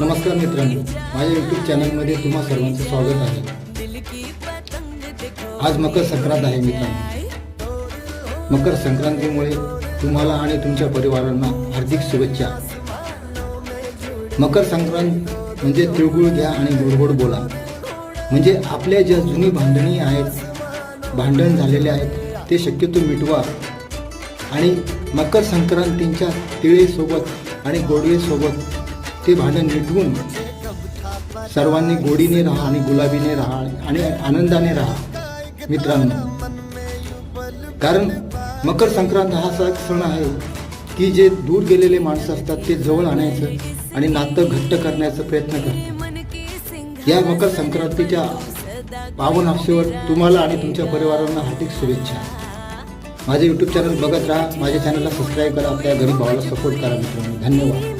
नमस्कार मित्रांनो, माझ्या यूट्यूब चॅनलमध्ये तुम्हा सर्वांचं स्वागत आहे। आज मकर संक्रांत आहे मित्रांनो। मकर संक्रांतीमुळे तुम्हाला आणि तुमच्या परिवारांना हार्दिक शुभेच्छा। मकर संक्रांत म्हणजे तिळगुळ घ्या आणि गोड बोला। म्हणजे आपल्या ज्या जुनी भांडणी आहेत, भांडण झालेले आहेत, ते शक्यतो मिटवा आणि मकर संक्रांतीच्या तिळेसोबत आणि गोडवेसोबत ते भांडण मिटवून सर्वांनी गोडीने राहा आणि गुलाबीने राहा आणि आनंदाने राहा मित्रांनो। कारण मकर संक्रांत हा असा सण आहे की जे दूर गेलेले माणसं असतात ते जवळ आणायचं आणि नातं घट्ट करण्याचा प्रयत्न करतात। या मकर संक्रांतीच्या पावन अवसरावर तुम्हाला आणि तुमच्या परिवारांना हार्दिक शुभेच्छा। माझे यूट्यूब चॅनल बघत राहा, माझ्या चॅनलला सबस्क्राईब करा, आपल्या गरीब भावाला सपोर्ट करा मित्रांनो। धन्यवाद।